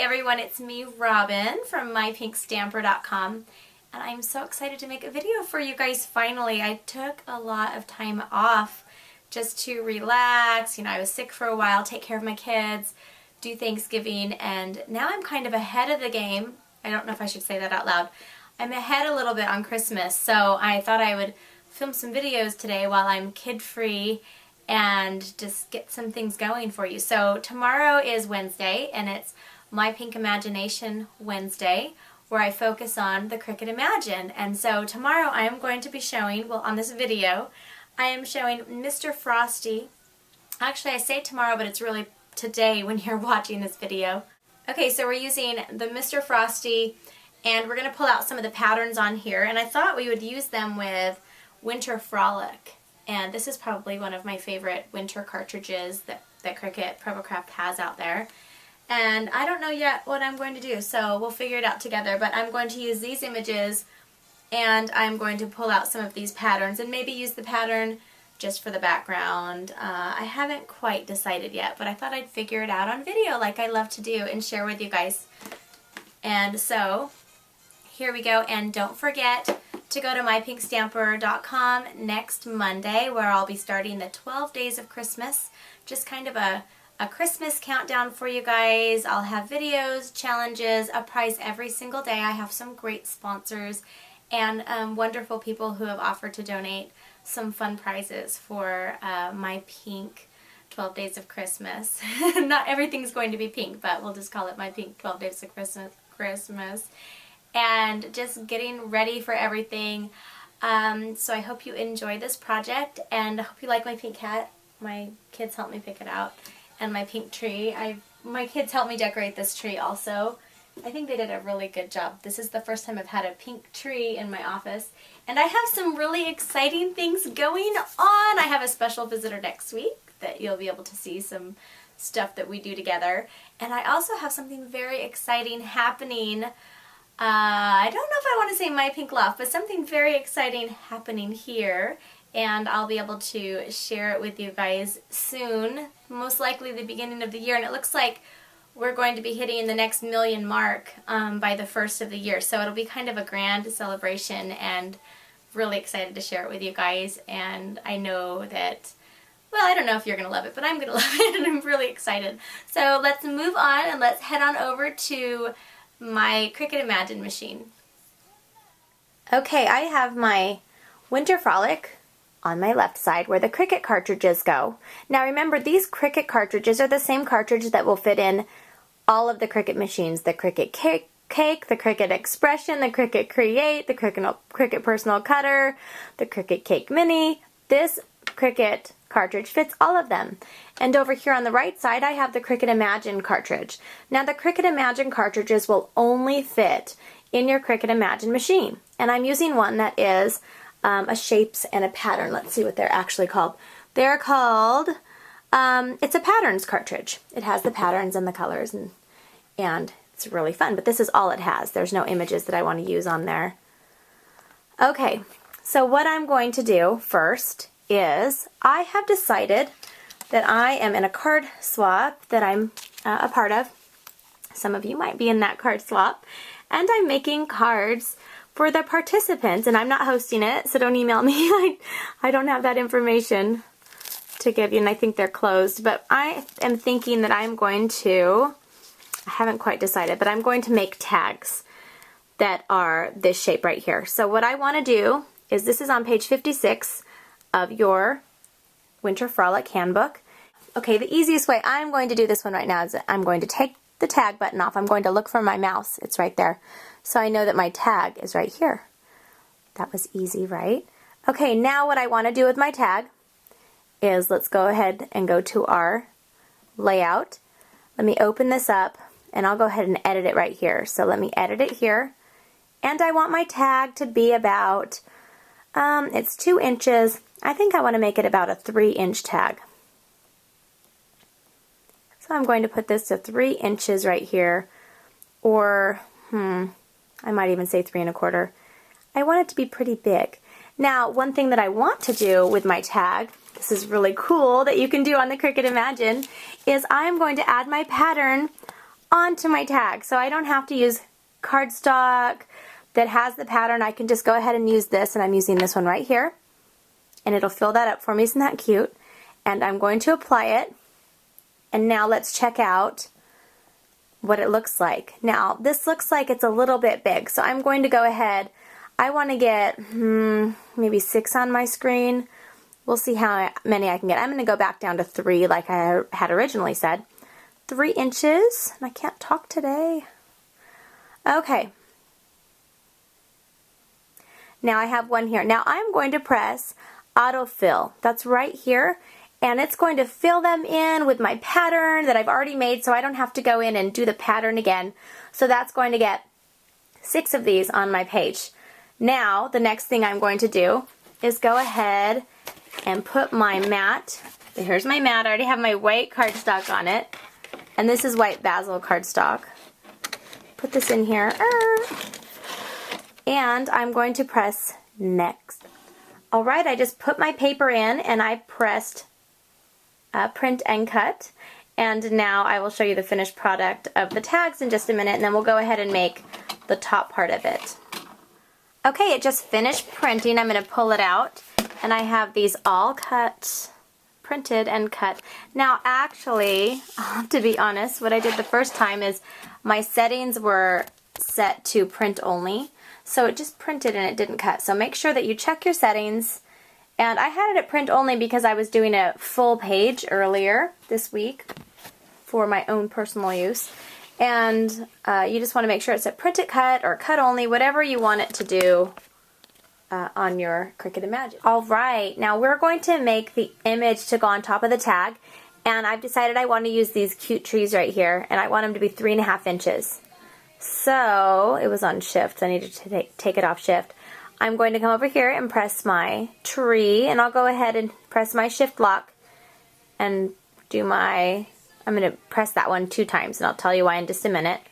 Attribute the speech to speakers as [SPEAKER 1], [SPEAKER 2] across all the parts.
[SPEAKER 1] everyone, it's me, Robin, from mypinkstamper.com, and I'm so excited to make a video for you guys finally. I took a lot of time off just to relax. You know, I was sick for a while, take care of my kids, do Thanksgiving, and now I'm kind of ahead of the game. I don't know if I should say that out loud. I'm ahead a little bit on Christmas, so I thought I would film some videos today while I'm kid-free and just get some things going for you. So tomorrow is Wednesday, and it's My Pink Imagination Wednesday, where I focus on the Cricut Imagine. And so tomorrow I am going to be showing, well, on this video, I am showing Mr. Frosty. Actually, I say tomorrow, but it's really today when you're watching this video. Okay, so we're using the Mr. Frosty, and we're going to pull out some of the patterns on here, and I thought we would use them with Winter Frolic. And this is probably one of my favorite winter cartridges that Cricut Probocraft has out there. And I don't know yet what I'm going to do, so we'll figure it out together. But I'm going to use these images, and I'm going to pull out some of these patterns and maybe use the pattern just for the background. I haven't quite decided yet, but I thought I'd figure it out on video like I love to do and share with you guys. And so here we go, and don't forget to go to mypinkstamper.com next Monday, where I'll be starting the 12 days of Christmas. Just kind of a Christmas countdown for you guys. I'll have videos, challenges, a prize every single day. I have some great sponsors and wonderful people who have offered to donate some fun prizes for my pink 12 days of Christmas. Not everything's going to be pink, but we'll just call it my pink 12 days of Christmas. And just getting ready for everything. So I hope you enjoy this project, and I hope you like my pink cat. My kids helped me pick it out. And my pink tree. My kids helped me decorate this tree also. I think they did a really good job. This is the first time I've had a pink tree in my office. And I have some really exciting things going on. I have a special visitor next week that you'll be able to see some stuff that we do together. And I also have something very exciting happening. I don't know if I want to say My Pink Loft, but something very exciting happening here, and I'll be able to share it with you guys soon, most likely the beginning of the year, and it looks like we're going to be hitting the next million mark by the first of the year, so it'll be kind of a grand celebration, and really excited to share it with you guys. And I know that, well, I don't know if you're going to love it, but I'm going to love it, and I'm really excited. So let's move on, and let's head on over to my Cricut Imagine machine. Okay, I have my Winter Frolic on my left side where the Cricut cartridges go. Now remember, these Cricut cartridges are the same cartridge that will fit in all of the Cricut machines. The Cricut Cake, the Cricut Expression, the Cricut Create, the Cricut Personal Cutter, the Cricut Cake Mini. This Cricut cartridge fits all of them. And over here on the right side, I have the Cricut Imagine cartridge. Now the Cricut Imagine cartridges will only fit in your Cricut Imagine machine. And I'm using one that is a shapes and a pattern. Let's see what they're actually called. They're called, it's a patterns cartridge. It has the patterns and the colors, and it's really fun. But this is all it has. There's no images that I want to use on there. Okay, so what I'm going to do first is I have decided that I am in a card swap that I'm a part of. Some of you might be in that card swap. And I'm making cards for the participants, and I'm not hosting it, so don't email me. I don't have that information to give you, and I think they're closed. But I am thinking that I'm going to, I haven't quite decided, but I'm going to make tags that are this shape right here. So what I want to do is, this is on page 56 of your Winter Frolic handbook. Okay, the easiest way I'm going to do this one right now is that I'm going to take the tag button off. I'm going to look for my mouse. It's right there. So I know that my tag is right here. That was easy, right? Okay, now what I want to do with my tag is, let's go ahead and go to our layout. Let me open this up, and I'll go ahead and edit it right here. So let me edit it here. And I want my tag to be about, it's 2 inches. I think I want to make it about a 3-inch tag. So I'm going to put this to 3 inches right here, or I might even say 3 1/4. I want it to be pretty big. Now, one thing that I want to do with my tag, this is really cool that you can do on the Cricut Imagine, is I'm going to add my pattern onto my tag. So I don't have to use cardstock that has the pattern. I can just go ahead and use this, and I'm using this one right here. And it'll fill that up for me. Isn't that cute? And I'm going to apply it. And now let's check out what it looks like. Now, this looks like it's a little bit big, so I'm going to go ahead. I want to get maybe 6 on my screen. We'll see how many I can get. I'm going to go back down to 3 like I had originally said. 3 inches. I can't talk today. Okay. Now I have one here. Now I'm going to press autofill. That's right here. And it's going to fill them in with my pattern that I've already made, so I don't have to go in and do the pattern again. So that's going to get 6 of these on my page. Now, the next thing I'm going to do is go ahead and put my mat. Here's my mat. I already have my white cardstock on it. And this is white basil cardstock. Put this in here. And I'm going to press next. Alright, I just put my paper in and I pressed print and cut, and now I will show you the finished product of the tags in just a minute, and then we'll go ahead and make the top part of it. Okay, it just finished printing. I'm going to pull it out, and I have these all cut, printed and cut. Now actually, to be honest, what I did the first time is my settings were set to print only, so it just printed and it didn't cut. So make sure that you check your settings. And I had it at print only because I was doing a full page earlier this week for my own personal use. And you just want to make sure it's at print it cut or cut only, whatever you want it to do on your Cricut Imagine. Alright, now we're going to make the image to go on top of the tag. And I've decided I want to use these cute trees right here. And I want them to be 3.5 inches. So, it was on shift, so I needed to take it off shift. I'm going to come over here and press my tree, and I'll go ahead and press my shift lock and do my, I'm going to press that one 2 times, and I'll tell you why in just a minute.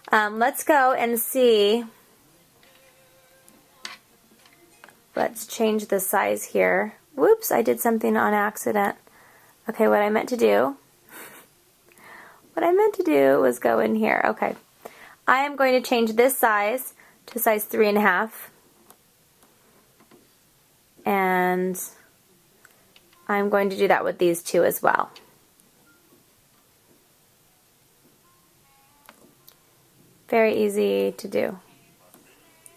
[SPEAKER 1] Let's go and see. Let's change the size here. Whoops, I did something on accident. Okay, what I meant to do was go in here. Okay. I am going to change this size to size 3.5. And I'm going to do that with these 2 as well. Very easy to do.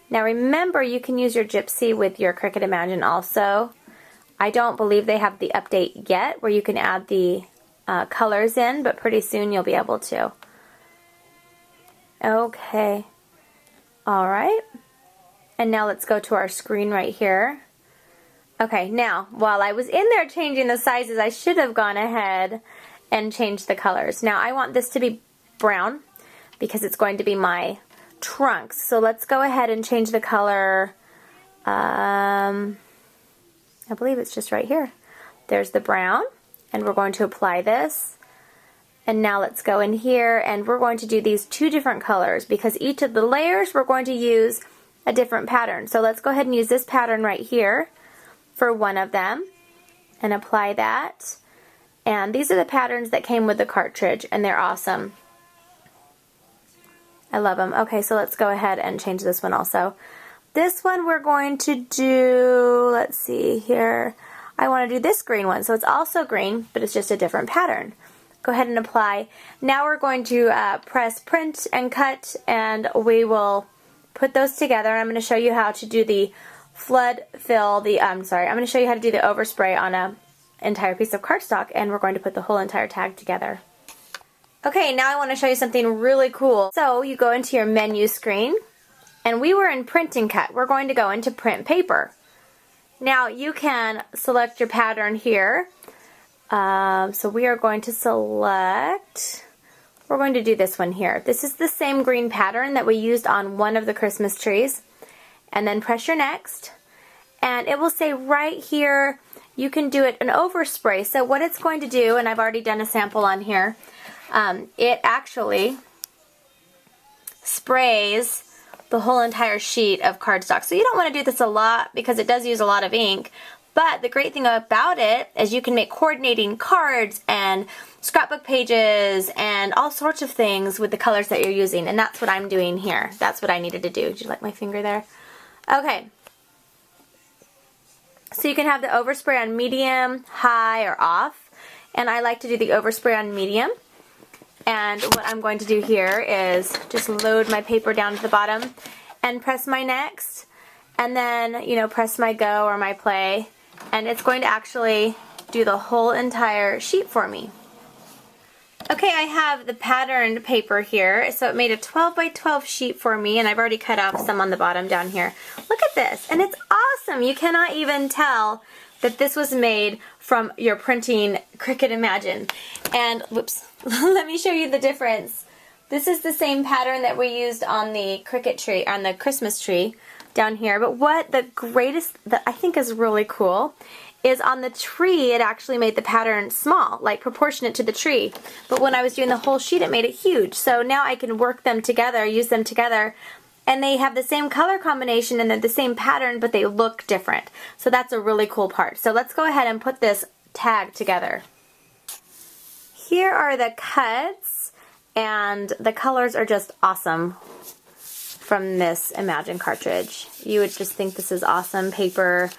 [SPEAKER 1] Now remember, you can use your Gypsy with your Cricut Imagine also. I don't believe they have the update yet where you can add the colors in, but pretty soon you'll be able to. Okay. Alright. And now let's go to our screen right here. Okay, now, while I was in there changing the sizes, I should have gone ahead and changed the colors. Now, I want this to be brown because it's going to be my trunks. So let's go ahead and change the color. I believe it's just right here. There's the brown, and we're going to apply this. And now let's go in here, and we're going to do these 2 different colors because each of the layers we're going to use a different pattern. So let's go ahead and use this pattern right here for one of them and apply that. And these are the patterns that came with the cartridge, and they're awesome. I love them. Okay, so let's go ahead and change this one also. This one we're going to do, let's see here, I want to do this green one. So it's also green, but it's just a different pattern. Go ahead and apply. Now we're going to press print and cut, and we will put those together. I'm going to show you how to do the flood fill, I'm going to show you how to do the overspray on an entire piece of cardstock, and we're going to put the whole entire tag together. Okay, now I want to show you something really cool. So you go into your menu screen, and we were in print and cut. We're going to go into print paper. Now you can select your pattern here. So we are going to select, we're going to do this one here. This is the same green pattern that we used on one of the Christmas trees. And then press your next, and it will say right here you can do it an overspray. So what it's going to do, and I've already done a sample on here, it actually sprays the whole entire sheet of cardstock. So you don't want to do this a lot because it does use a lot of ink, But the great thing about it is you can make coordinating cards and scrapbook pages and all sorts of things with the colors that you're using. And that's what I'm doing here. That's what I needed to do. Did you like my finger there? Okay. So you can have the overspray on medium, high, or off. And I like to do the overspray on medium. And what I'm going to do here is just load my paper down to the bottom and press my next. And then, you know, press my go or my play. And it's going to actually do the whole entire sheet for me. Okay, I have the patterned paper here, so it made a 12 by 12 sheet for me, and I've already cut off some on the bottom down here. Look at this, and it's awesome. You cannot even tell that this was made from your printing Cricut Imagine. And, whoops, let me show you the difference. This is the same pattern that we used on the Cricut tree, on the Christmas tree down here, but what the greatest, that I think is really cool, is on the tree it actually made the pattern small, like proportionate to the tree. But when I was doing the whole sheet it made it huge. So now I can work them together, use them together, and they have the same color combination and they're the same pattern, but they look different. So that's a really cool part. So let's go ahead and put this tag together. Here are the cuts, and the colors are just awesome from this Imagine cartridge. You would just think this is awesome paper.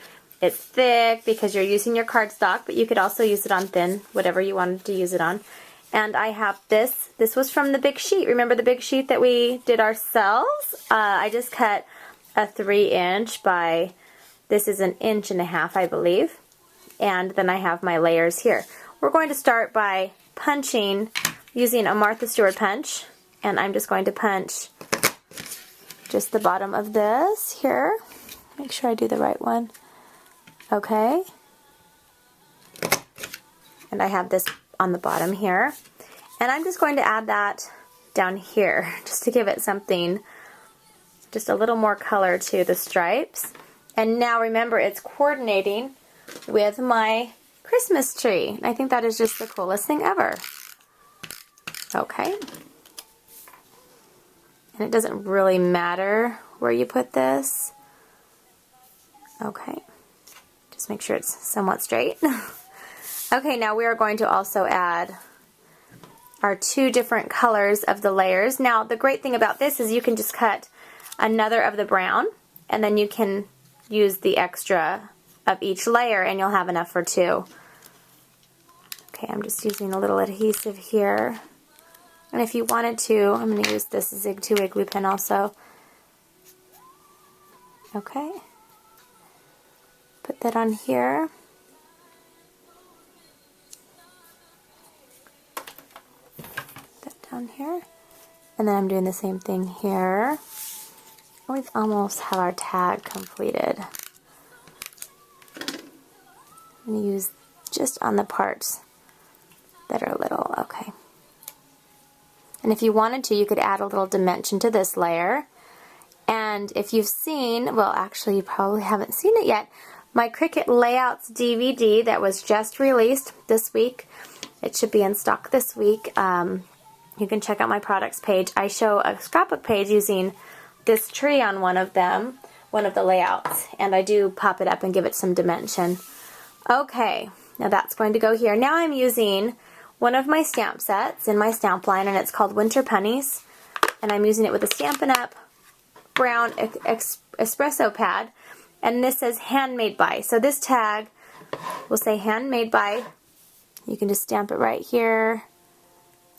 [SPEAKER 1] It's thick because you're using your cardstock, but you could also use it on thin, whatever you wanted to use it on. And I have this. This was from the big sheet. Remember the big sheet that we did ourselves? I just cut a 3-inch by, this is 1.5 inches, I believe. And then I have my layers here. We're going to start by punching using a Martha Stewart punch. And I'm just going to punch just the bottom of this here. Make sure I do the right one. Okay, and I have this on the bottom here, and I'm just going to add that down here just to give it something, just a little more color to the stripes. And now remember, it's coordinating with my Christmas tree. I think that is just the coolest thing ever. Okay, and it doesn't really matter where you put this. Okay. Just make sure it's somewhat straight. Okay, now we are going to also add our 2 different colors of the layers. Now, the great thing about this is you can just cut another of the brown, and then you can use the extra of each layer, and you'll have enough for 2. Okay, I'm just using a little adhesive here. And if you wanted to, I'm going to use this Zig 2A glue pen also. Okay. Put that on here. Put that down here. And then I'm doing the same thing here. We almost have our tag completed. I'm going to use just on the parts that are little. Okay. And if you wanted to, you could add a little dimension to this layer. And if you've seen, well, actually you probably haven't seen it yet, my Cricut Layouts DVD that was just released this week. It should be in stock this week. You can check out my products page. I show a scrapbook page using this tree on one of them, one of the layouts, and I do pop it up and give it some dimension. Okay, now that's going to go here. Now I'm using one of my stamp sets in my stamp line, and it's called Winter Punnies, and I'm using it with a Stampin' Up! Brown espresso pad. And this says handmade by. So this tag will say handmade by. You can just stamp it right here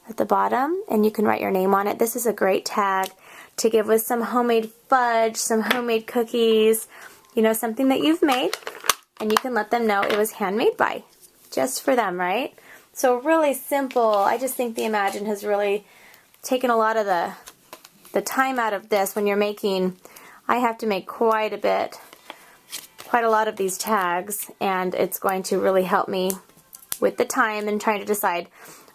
[SPEAKER 1] at the bottom, and you can write your name on it. This is a great tag to give with some homemade fudge, some homemade cookies, you know, something that you've made, and you can let them know it was handmade by, just for them, right? So really simple. I just think the Imagine has really taken a lot of the time out of this. When you're making, I have to make quite a lot of these tags, and it's going to really help me with the time and trying to decide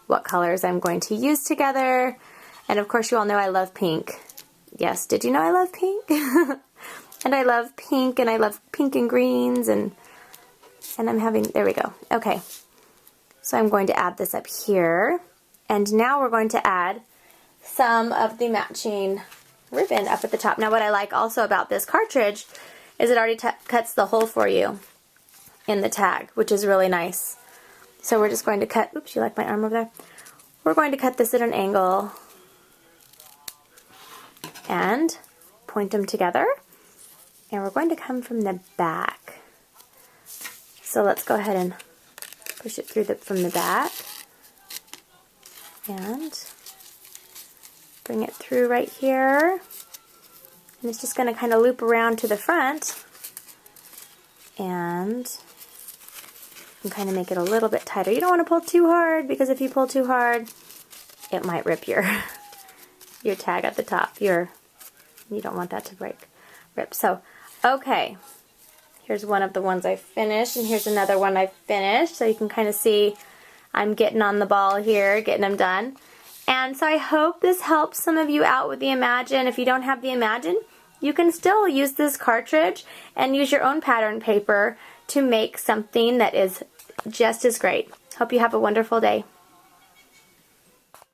[SPEAKER 1] what colors I'm going to use together. And of course you all know I love pink. Yes, did you know I love pink? And I love pink, and I love pink and greens, and I'm having, there we go. Okay, so I'm going to add this up here, and now we're going to add some of the matching ribbon up at the top. Now what I like also about this cartridge is it already cuts the hole for you. in the tag, which is really nice. So we're just going to cut, oops, you like my arm over there? We're going to cut this at an angle and point them together. And we're going to come from the back. So let's go ahead and push it through from the back. And bring it through right here. And it's just going to kind of loop around to the front. And kind of make it a little bit tighter. You don't want to pull too hard, because if you pull too hard, it might rip your tag at the top. You don't want that to rip. So, okay. Here's one of the ones I finished, and here's another one I finished. So you can kind of see I'm getting on the ball here, getting them done. And so I hope this helps some of you out with the Imagine. If you don't have the Imagine, you can still use this cartridge and use your own pattern paper to make something that is just as great. Hope you have a wonderful day.